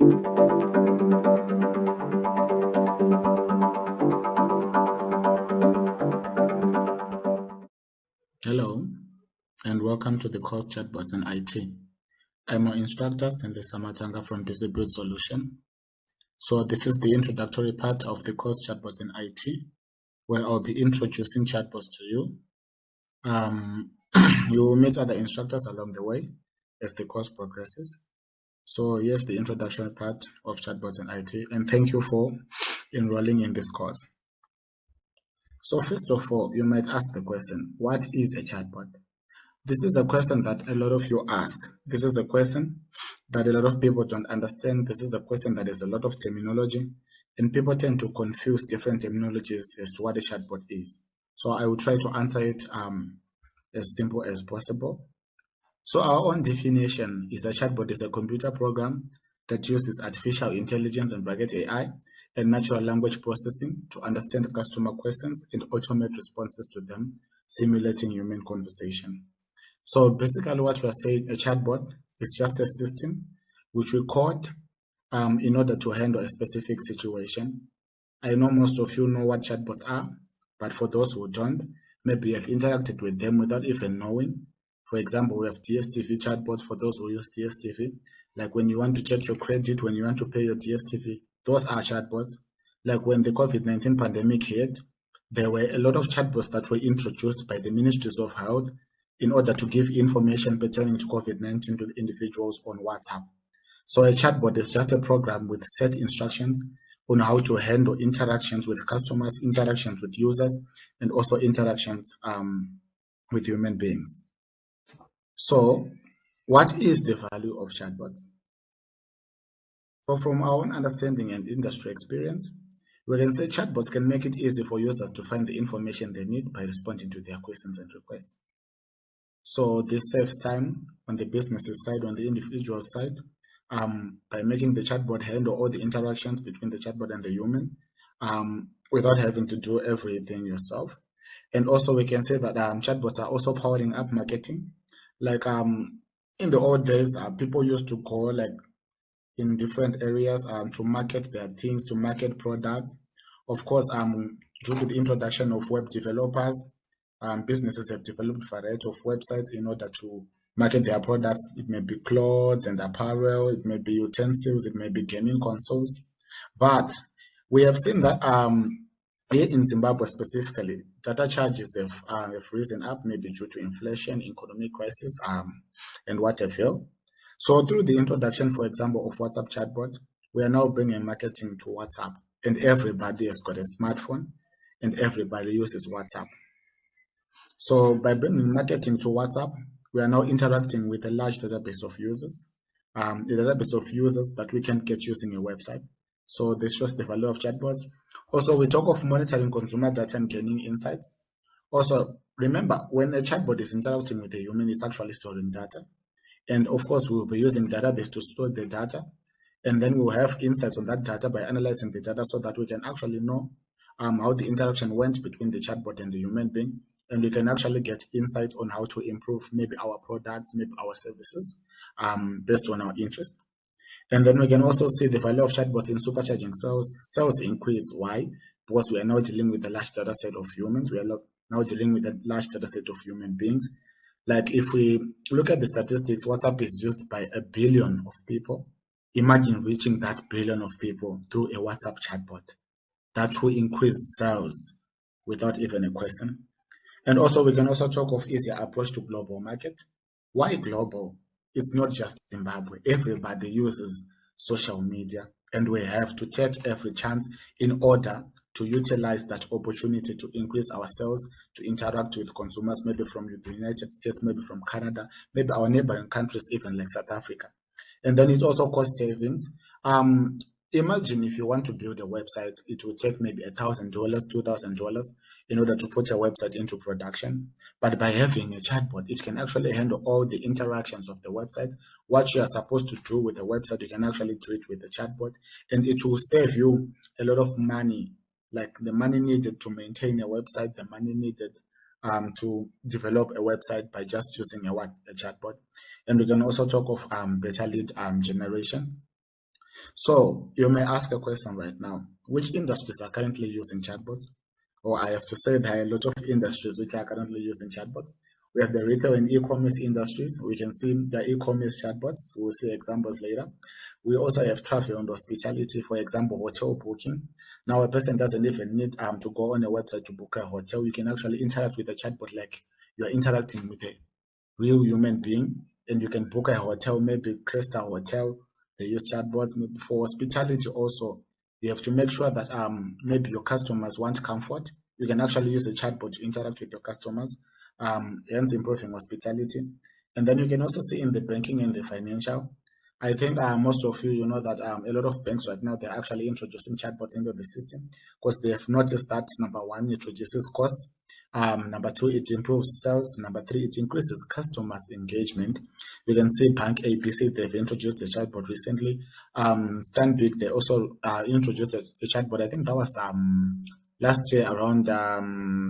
Hello, and welcome to the course Chatbots in IT. I'm your instructor, Stanley Samatanga from Busy Build Solution. So this is the introductory part of the course Chatbots in IT, where I'll be introducing chatbots to you. You will meet other instructors along the way as the course progresses. So here's the introduction part of Chatbots in IT, and thank you for enrolling in this course. So first of all, you might ask the question, what is a chatbot? This is a question that a lot of you ask. This is a question that a lot of people don't understand. This is a question that has a lot of terminology, and people tend to confuse different terminologies as to what a chatbot is. So I will try to answer it as simple as possible. So our own definition is a chatbot is a computer program that uses artificial intelligence and bracket AI and natural language processing to understand customer questions and automate responses to them, simulating human conversation. So basically what we are saying, a chatbot is just a system which we code in order to handle a specific situation. I know most of you know what chatbots are, but for those who don't, maybe you have interacted with them without even knowing. For example, we have DSTV chatbots for those who use DSTV. Like when you want to check your credit, when you want to pay your DSTV, those are chatbots. Like when the COVID-19 pandemic hit, there were a lot of chatbots that were introduced by the Ministries of Health in order to give information pertaining to COVID-19 to individuals on WhatsApp. So a chatbot is just a program with set instructions on how to handle interactions with customers, interactions with users, and also interactions with human beings. So what is the value of chatbots? So from our own understanding and industry experience, we can say chatbots can make it easy for users to find the information they need by responding to their questions and requests. So this saves time on the business's side, on the individual side, by making the chatbot handle all the interactions between the chatbot and the human without having to do everything yourself. And also we can say that chatbots are also powering up marketing. Like in the old days, people used to call like in different areas to market their things, to market products. Of course, due to the introduction of web developers, businesses have developed a variety of websites in order to market their products. It may be clothes and apparel, it may be utensils, it may be gaming consoles. But we have seen that here in Zimbabwe specifically, data charges have risen up, maybe due to inflation, economic crisis, and what have you. So through the introduction, for example, of WhatsApp chatbot, we are now bringing marketing to WhatsApp, and everybody has got a smartphone, and everybody uses WhatsApp. So by bringing marketing to WhatsApp, we are now interacting with a large database of users, a database of users that we can get using a website. So this shows the value of chatbots. Also, we talk of monitoring consumer data and gaining insights. Also, remember, when a chatbot is interacting with a human, it's actually storing data. And of course, we will be using database to store the data. And then we'll have insights on that data by analyzing the data so that we can actually know how the interaction went between the chatbot and the human being. And we can actually get insights on how to improve maybe our products, maybe our services, based on our interest. And then we can also see the value of chatbots in supercharging sales. Sales increase. Why? Because we are now dealing with a large data set of humans. We are now dealing with a large data set of human beings. Like if we look at the statistics, WhatsApp is used by 1 billion of people. Imagine reaching that billion of people through a WhatsApp chatbot. That will increase sales without even a question. And also, we can also talk of easier approach to global market. Why global? It's not just Zimbabwe. Everybody uses social media, and we have to take every chance in order to utilize that opportunity to increase our sales, to interact with consumers, maybe from the United States, maybe from Canada, maybe our neighboring countries, even like South Africa. And then it also costs savings. Imagine if you want to build a website, it will take maybe $1,000, $2,000 in order to put a website into production. But by having a chatbot, it can actually handle all the interactions of the website. What you are supposed to do with the website, you can actually do it with the chatbot, and it will save you a lot of money, like the money needed to maintain a website, the money needed to develop a website by just using a chatbot. And we can also talk of better lead generation. So you may ask a question right now, which industries are currently using chatbots? Or I have to say there are a lot of industries which are currently using chatbots. We have the retail and e-commerce industries. We can see the e-commerce chatbots. We'll see examples later. We also have travel and hospitality, for example, hotel booking. Now, a person doesn't even need to go on a website to book a hotel. You can actually interact with a chatbot like you're interacting with a real human being, and you can book a hotel, maybe Crystal Hotel. They use chatbots. Maybe for hospitality also, you have to make sure that maybe your customers want comfort. You can actually use a chatbot to interact with your customers, hence improving hospitality. And then you can also see in the banking and the financial. I think most of you know that a lot of banks right now, they're actually introducing chatbots into the system because they have noticed that number one, it reduces costs. Number two, it improves sales. Number three, it increases customers' engagement. You can see Bank ABC, they've introduced a chatbot recently. Stanbic, they also introduced a chatbot. I think that was last year around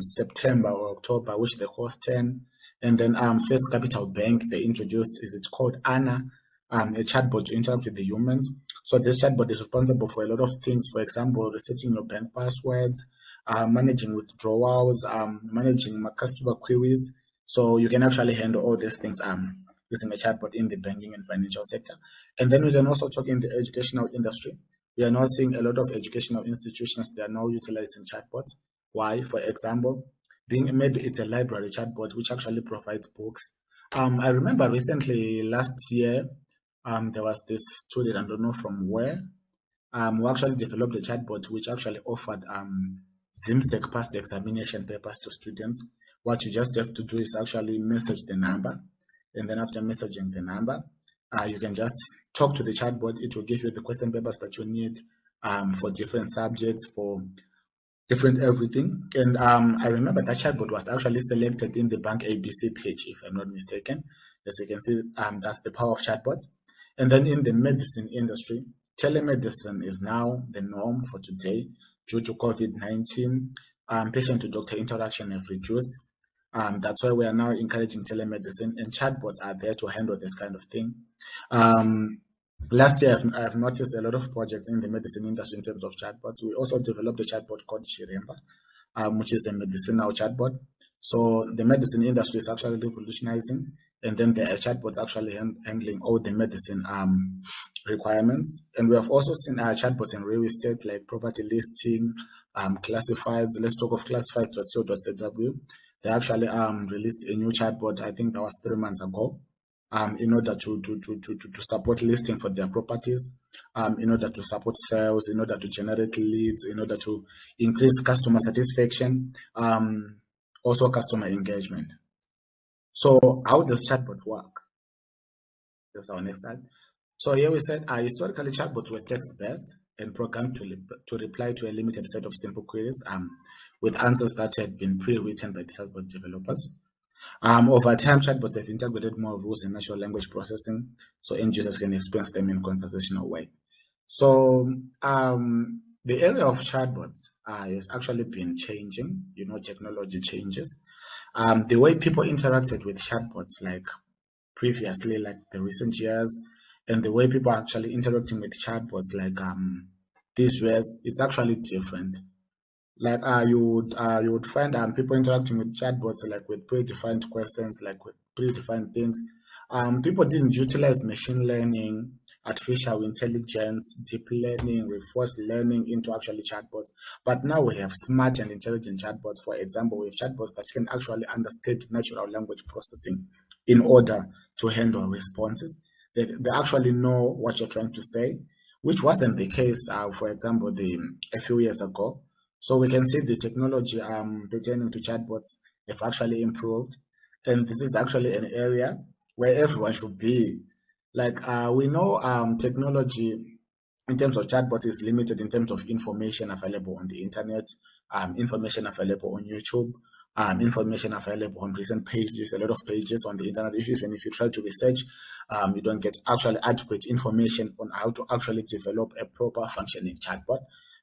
September or October, which they hosted. And then First Capital Bank, they introduced, is it called Anna, a chatbot to interact with the humans. So this chatbot is responsible for a lot of things. For example, resetting your bank passwords, managing withdrawals, managing customer queries. So you can actually handle all these things using a chatbot in the banking and financial sector. And then we can also talk in the educational industry. We are now seeing a lot of educational institutions, they are now utilizing chatbots. Why? For example, being maybe it's a library chatbot which actually provides books. I remember recently last year, there was this student, I don't know from where, who actually developed a chatbot which actually offered ZIMSEC past examination papers to students. What you just have to do is actually message the number, and then after messaging the number, you can just talk to the chatbot. It will give you the question papers that you need for different subjects, for different everything. And I remember that chatbot was actually selected in the Bank ABC page, if I'm not mistaken. As you can see, that's the power of chatbots. And then in the medicine industry, telemedicine is now the norm for today due to COVID-19. Patient to doctor interaction have reduced. That's why we are now encouraging telemedicine, and chatbots are there to handle this kind of thing. Last year, I've noticed a lot of projects in the medicine industry in terms of chatbots. We also developed a chatbot called Shiremba, which is a medicinal chatbot. So the medicine industry is actually revolutionizing, and then there are chatbots actually handling all the medicine requirements. And we have also seen chatbots in real estate, like property listing, classifieds. Let's talk of classifieds.co.zw. They actually released a new chatbot, I think that was 3 months ago, in order to support listing for their properties, in order to support sales, in order to generate leads, in order to increase customer satisfaction, also customer engagement. So how does chatbot work? That's our next slide. So here we said historically chatbots were text-based and programmed to reply to a limited set of simple queries with answers that had been pre-written by the chatbot developers. Over time, chatbots have integrated more rules in natural language processing, so end users can experience them in a conversational way. So the area of chatbots has actually been changing. You know, technology changes. The way people interacted with chatbots, like previously, like the recent years, and the way people are actually interacting with chatbots, like these years, it's actually different. Like you would find people interacting with chatbots like with predefined questions, like with predefined things. People didn't utilize machine learning, artificial intelligence, deep learning, reinforced learning into actually chatbots. But now we have smart and intelligent chatbots. For example, we have chatbots that can actually understand natural language processing in order to handle responses. They actually know what you're trying to say, which wasn't the case, for example, a few years ago. So we can see the technology pertaining to chatbots have actually improved. And this is actually an area where everyone should be. Like we know technology in terms of chatbots is limited in terms of information available on the internet, information available on YouTube, information available on recent pages, a lot of pages on the internet. Even if you try to research, you don't get actually adequate information on how to actually develop a proper functioning chatbot.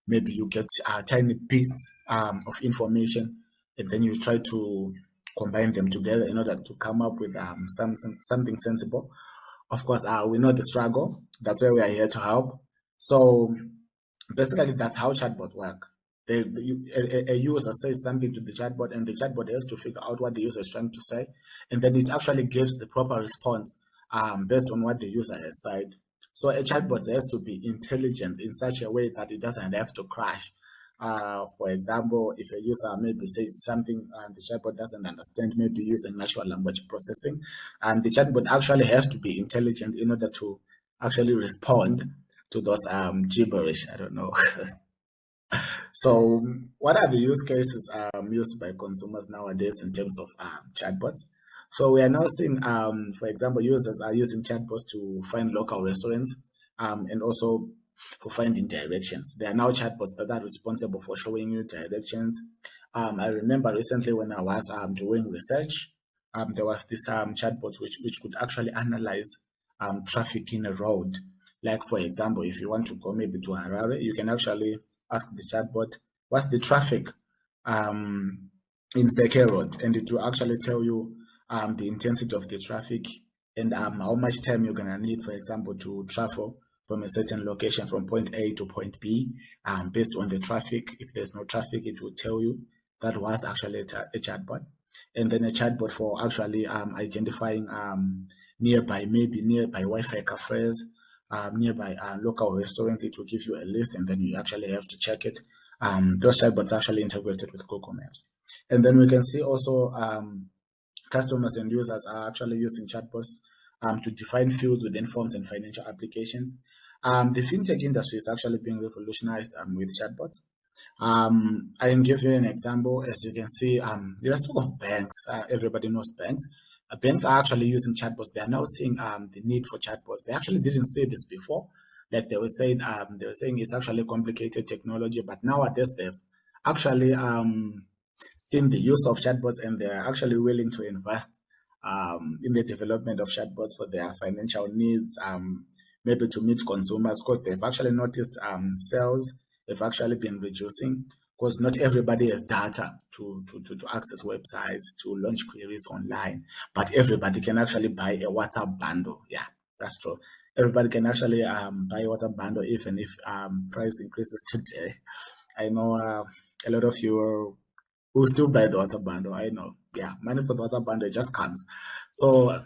Maybe you get tiny bits of information, and then you try to combine them together in order to come up with something sensible. Of course, we know the struggle. That's why we are here to help. So basically, that's how chatbot work. A user says something to the chatbot, and the chatbot has to figure out what the user is trying to say, and then it actually gives the proper response based on what the user has said. So a chatbot has to be intelligent in such a way that it doesn't have to crash. For example, if a user maybe says something and the chatbot doesn't understand, maybe using natural language processing, and the chatbot actually has to be intelligent in order to actually respond to those gibberish. I don't know. So, what are the use cases used by consumers nowadays in terms of chatbots? So, we are now seeing, for example, users are using chatbots to find local restaurants and also for finding directions. There are now chatbots that are responsible for showing you directions. I remember recently when I was doing research, there was this chatbot which could actually analyze traffic in a road. Like, for example, if you want to go maybe to Harare, you can actually ask the chatbot, what's the traffic um, in Seke Road? And it will actually tell you the intensity of the traffic and how much time you're going to need, for example, to travel from a certain location from point A to point B based on the traffic. If there's no traffic, it will tell you. That was actually a chatbot. And then a chatbot for actually identifying maybe nearby Wi-Fi cafes, nearby local restaurants. It will give you a list, and then you actually have to check it. Those chatbots are actually integrated with Google Maps. And then we can see also customers and users are actually using chatbots to define fields within forms and financial applications. The fintech industry is actually being revolutionized with chatbots. I can give you an example. As you can see, let's talk of banks. Everybody knows banks. Banks are actually using chatbots. They are now seeing the need for chatbots. They actually didn't say this before. Like they were saying it's actually complicated technology, but nowadays they've actually seen the use of chatbots, and they're actually willing to invest in the development of chatbots for their financial needs, maybe to meet consumers, because they've actually noticed sales have actually been reducing because not everybody has data to access websites, to launch queries online, but everybody can actually buy a WhatsApp bundle. Yeah, that's true. Everybody can actually buy a WhatsApp bundle even if price increases today. I know a lot of you will still buy the WhatsApp bundle. I know. Yeah, money for the WhatsApp bundle just comes. So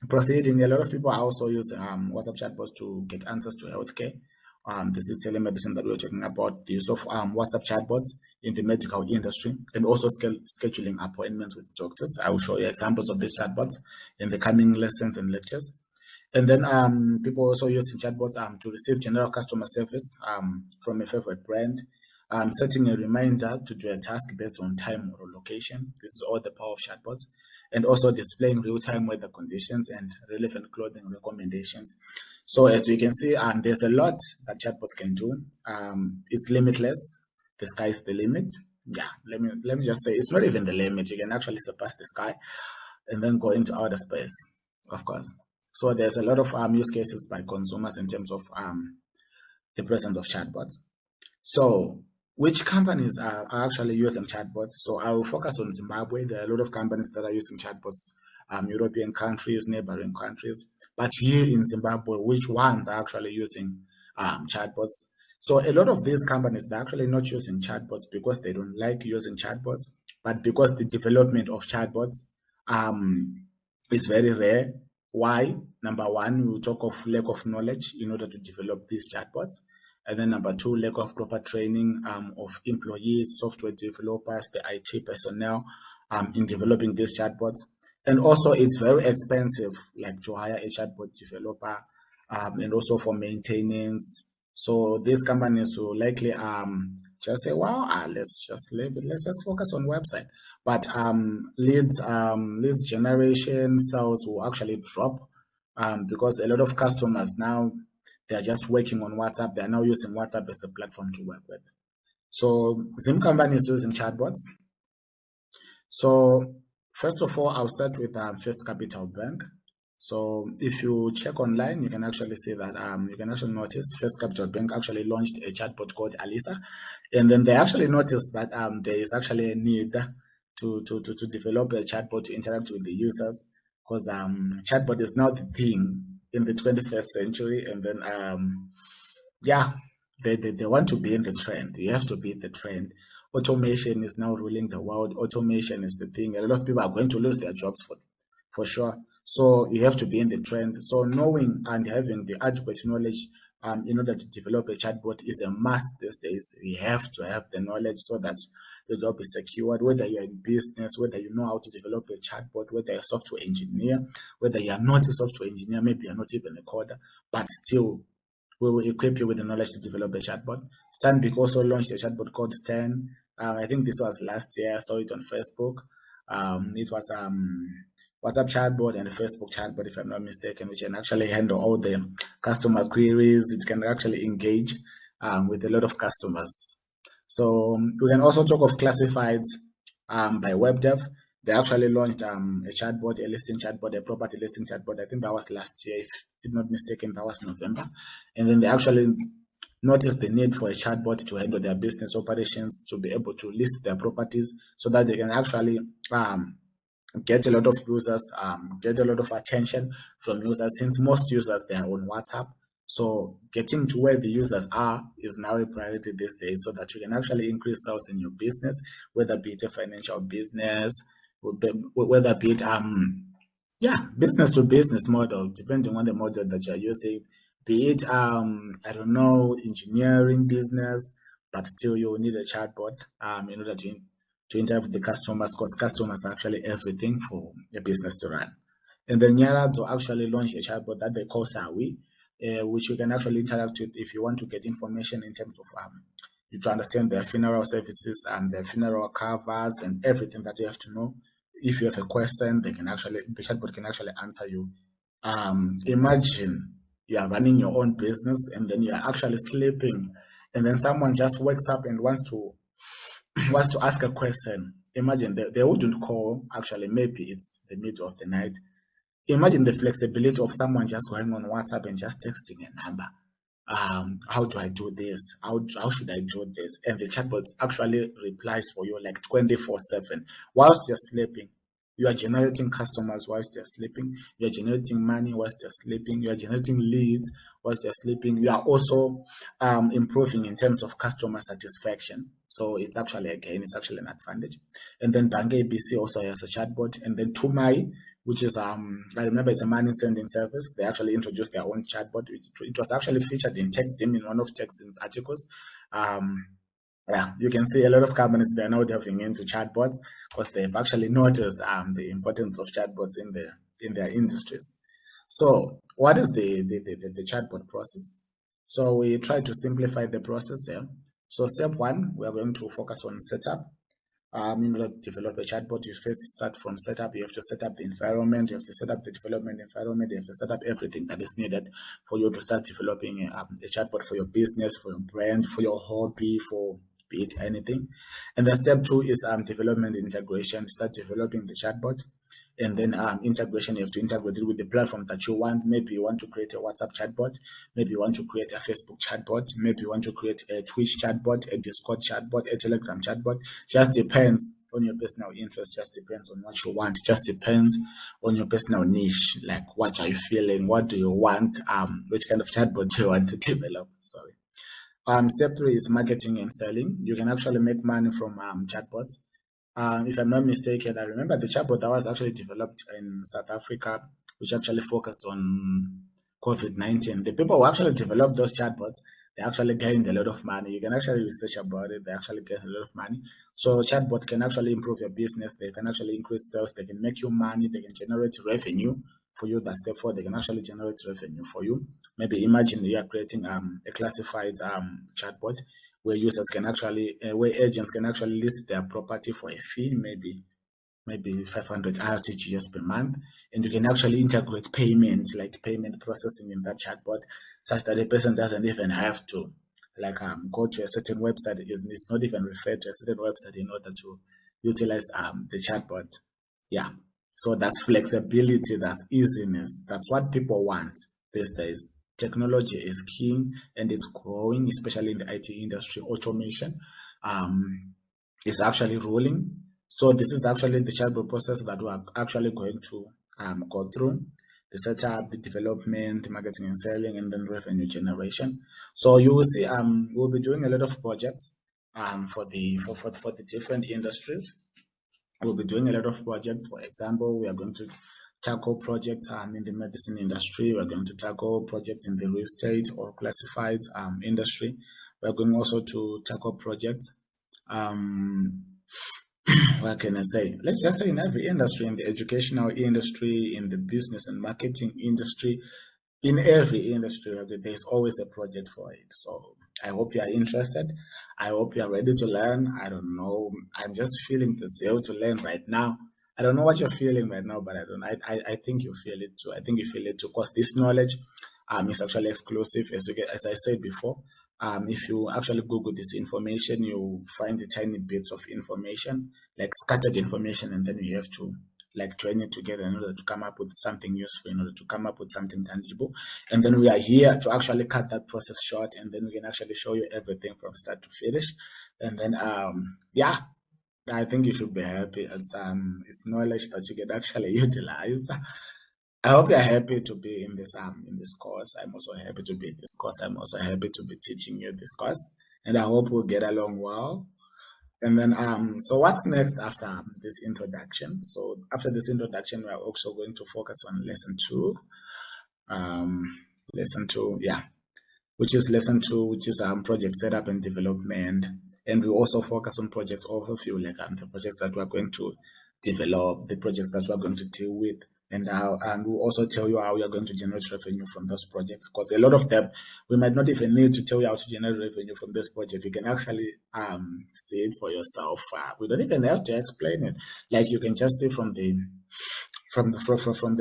proceeding, a lot of people are also using WhatsApp chatbots to get answers to healthcare. This is telemedicine that we're talking about, the use of WhatsApp chatbots in the medical industry, and also scheduling appointments with doctors. I will show you examples of these chatbots in the coming lessons and lectures. And then people also using chatbots to receive general customer service from a favorite brand, setting a reminder to do a task based on time or location. This is all the power of chatbots. And also displaying real-time weather conditions and relevant clothing recommendations. So as you can see, there's a lot that chatbots can do. It's limitless. The sky is the limit. Yeah, let me just say it's not even the limit. You can actually surpass the sky and then go into outer space, of course. So there's a lot of use cases by consumers in terms of the presence of chatbots. So which companies are actually using chatbots? So I will focus on Zimbabwe. There are a lot of companies that are using chatbots, European countries, neighboring countries. But here in Zimbabwe, which ones are actually using chatbots? So a lot of these companies, they're actually not using chatbots because they don't like using chatbots, but because the development of chatbots is very rare. Why? Number one, we talk of lack of knowledge in order to develop these chatbots. And then number two, lack of proper training of employees, software developers, the IT personnel in developing these chatbots. And also it's very expensive, like to hire a chatbot developer and also for maintenance. So these companies will likely just say, well, let's just leave it. Let's just focus on website. But leads generation sales will actually drop because a lot of customers now, they are just working on WhatsApp. They are now using WhatsApp as a platform to work with. So Zim company is using chatbots. So first of all, I'll start with First Capital Bank. So if you check online, you can actually see that you can actually notice First Capital Bank actually launched a chatbot called Alisa, and then they actually noticed that there is actually a need to develop a chatbot to interact with the users, because chatbot is now the thing in the 21st century, and then yeah, they want to be in the trend. You have to be in the trend. Automation is now ruling the world. Automation is the thing. A lot of people are going to lose their jobs for sure. So you have to be in the trend. So knowing and having the adequate knowledge in order to develop a chatbot is a must these days. You have to have the knowledge so that the job is secured, whether you're in business, whether you know how to develop a chatbot, whether you're a software engineer, whether you're not a software engineer, maybe you're not even a coder, but still we will equip you with the knowledge to develop a chatbot. Stanbic also launched a chatbot called Stan. I think this was last year. I saw it on Facebook. It was WhatsApp chatbot and a Facebook chatbot, if I'm not mistaken, which can actually handle all the customer queries. It can actually engage with a lot of customers. So we can also talk of classifieds by WebDev. They actually launched a chatbot, a listing chatbot, a property listing chatbot. I think that was last year, if I'm not mistaken, that was November. And then they actually noticed the need for a chatbot to handle their business operations, to be able to list their properties so that they can actually get a lot of users, get a lot of attention from users, since most users they are on WhatsApp. So getting to where the users are is now a priority these days, so that you can actually increase sales in your business, whether be it a financial business, whether be it business to business model, depending on the model that you're using, be it I don't know, engineering business, but still you will need a chatbot in order to interact with the customers, because customers are actually everything for a business to run. And then Yara to actually launch a chatbot that they call Sawi, which you can actually interact with if you want to get information in terms of you to understand their funeral services and their funeral covers and everything that you have to know. If you have a question, the chatbot can actually answer you. Imagine you are running your own business and then you are actually sleeping, and then someone just wakes up and wants to ask a question. Imagine they wouldn't call, actually, maybe it's the middle of the night. Imagine the flexibility of someone just going on WhatsApp and just texting a number. How do I do this? How should I do this? And the chatbot actually replies for you like 24/7 whilst you're sleeping. You are generating customers whilst they're sleeping. You are generating money whilst they're sleeping. You are generating leads whilst they're sleeping. You are also improving in terms of customer satisfaction. So it's actually, again, it's actually an advantage. And then Bank ABC also has a chatbot. And then Tumai, which is I remember it's a money sending service. They actually introduced their own chatbot. It was actually featured in TechZim, in one of TechZim's articles. You can see a lot of companies, they're now delving into chatbots because they've actually noticed the importance of chatbots in their industries. So what is the chatbot process? So we try to simplify the process here. So step one, we are going to focus on setup. In order to develop a chatbot, you first start from setup. You have to set up the environment, you have to set up the development environment, you have to set up everything that is needed for you to start developing a chatbot for your business, for your brand, for your hobby, for be it anything. And then step two is development integration. Start developing the chatbot. And then integration, you have to integrate it with the platform that you want. Maybe you want to create a WhatsApp chatbot, maybe you want to create a Facebook chatbot, maybe you want to create a Twitch chatbot, a Discord chatbot, a Telegram chatbot. Just depends on your personal interest, just depends on what you want, just depends on your personal niche, like what are you feeling, what do you want, which kind of chatbot do you want to develop. Sorry. Step three is marketing and selling. You can actually make money from chatbots. If I'm not mistaken, I remember the chatbot that was actually developed in South Africa, which actually focused on COVID-19. The people who actually developed those chatbots, they actually gained a lot of money. You can actually research about it. They actually get a lot of money. So chatbot can actually improve your business. They can actually increase sales. They can make you money. They can generate revenue for you. That's step four. They can actually generate revenue for you. Maybe imagine you are creating a classified chatbot where users can actually, where agents can actually list their property for a fee, maybe 500 RTGS per month, and you can actually integrate payment, like payment processing in that chatbot, such that the person doesn't even have to go to a certain website. It's not even referred to a certain website in order to utilize the chatbot. Yeah. So that's flexibility, that's easiness, that's what people want these days. Technology is king and it's growing, especially in the IT industry. Automation is actually ruling. So this is actually the chatbot process that we are actually going to go through. the setup, the development, marketing and selling, and then revenue generation. So you will see we'll be doing a lot of projects for the different industries. We'll be doing a lot of projects. For example, we are going to tackle projects in the medicine industry. We're going to tackle projects in the real estate or classified industry. We're going also to tackle projects what can I say? Let's just say in every industry, in the educational industry, in the business and marketing industry, in every industry, okay, there's always a project for it. So I hope you are interested. I hope you are ready to learn. I don't know. I'm just feeling the zeal to learn right now. I don't know what you're feeling right now, but I don't. I think you feel it too. I think you feel it too, because this knowledge is actually exclusive. As I said before, if you actually Google this information, you find the tiny bits of information, like scattered information, and then you have to like join it together in order to come up with something useful, in order to come up with something tangible. And then we are here to actually cut that process short, and then we can actually show you everything from start to finish. And then yeah, I think you should be happy. It's knowledge that you can actually utilize. I hope you're happy to be in this course. I'm also happy to be in this course. I'm also happy to be teaching you this course. And I hope we'll get along well. And then so what's next after this introduction? So after this introduction, we are also going to focus on lesson two. Lesson two, yeah, which is lesson two, which is project setup and development. And we also focus on project overview, like the projects that we're going to develop, the projects that we're going to deal with, and we'll also tell you how you're going to generate revenue from those projects. Because a lot of them, we might not even need to tell you how to generate revenue from this project. You can actually see it for yourself. We don't even have to explain it. Like you can just see from the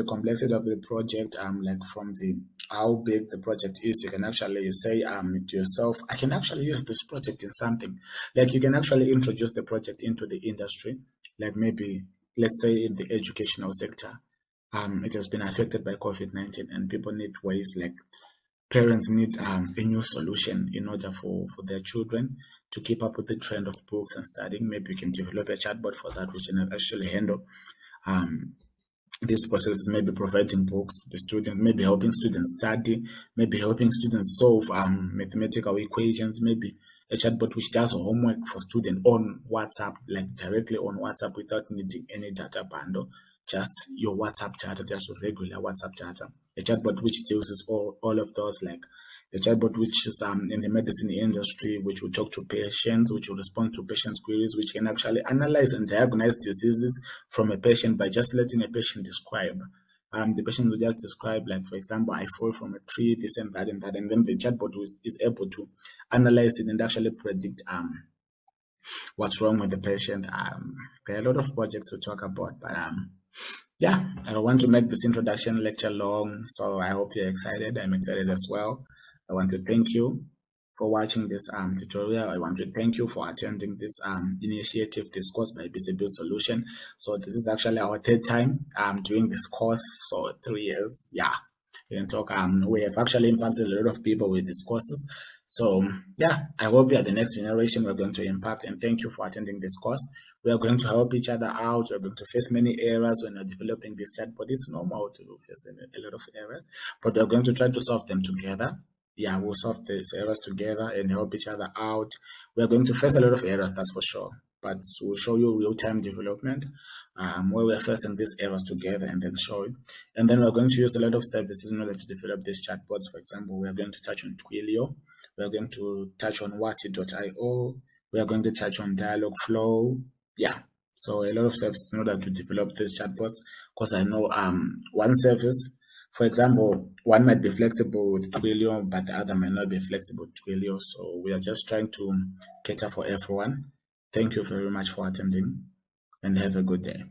complexity of the project, like from the how big the project is, you can actually say to yourself, I can actually use this project in something. Like you can actually introduce the project into the industry, like maybe let's say in the educational sector. It has been affected by COVID-19, and people need ways, like parents need a new solution in order for their children to keep up with the trend of books and studying. Maybe you can develop a chatbot for that, which can actually handle this process, is maybe providing books to the student, maybe helping students study, maybe helping students solve mathematical equations, maybe a chatbot which does homework for students on WhatsApp, like directly on WhatsApp without needing any data bundle, just your WhatsApp data, just your regular WhatsApp data. A chatbot which deals with all of those, like a chatbot which is in the medicine industry, which will talk to patients, which will respond to patients' queries, which can actually analyze and diagnose diseases from a patient by just letting a patient describe. The patient will just describe, like, for example, I fall from a tree, this and that and that, and then the chatbot is able to analyze it and actually predict what's wrong with the patient. There are a lot of projects to talk about, but yeah, I don't want to make this introduction lecture long, so I hope you're excited. I'm excited as well. I want to thank you for watching this tutorial. I want to thank you for attending this initiative, this course by BCB Solution. So this is actually our third time doing this course, so 3 years. Yeah, we can talk. We have actually impacted a lot of people with these courses. So yeah, I hope you are the next generation we're going to impact, and thank you for attending this course. We are going to help each other out. We're going to face many errors when you're developing this chatbot. It's normal to face a lot of errors, but we're going to try to solve them together. Yeah, we'll solve these errors together and help each other out. We're going to face a lot of errors, that's for sure, but we'll show you real-time development where we're facing these errors together and then show it. And then we're going to use a lot of services in order to develop these chatbots. For example, we're going to touch on Twilio. We're going to touch on Wati.io. We are going to touch on Dialogflow. Yeah, so a lot of services in order to develop these chatbots, because I know one service, for example, one might be flexible with Twilio, but the other might not be flexible with Twilio. So we are just trying to cater for everyone. Thank you very much for attending, and have a good day.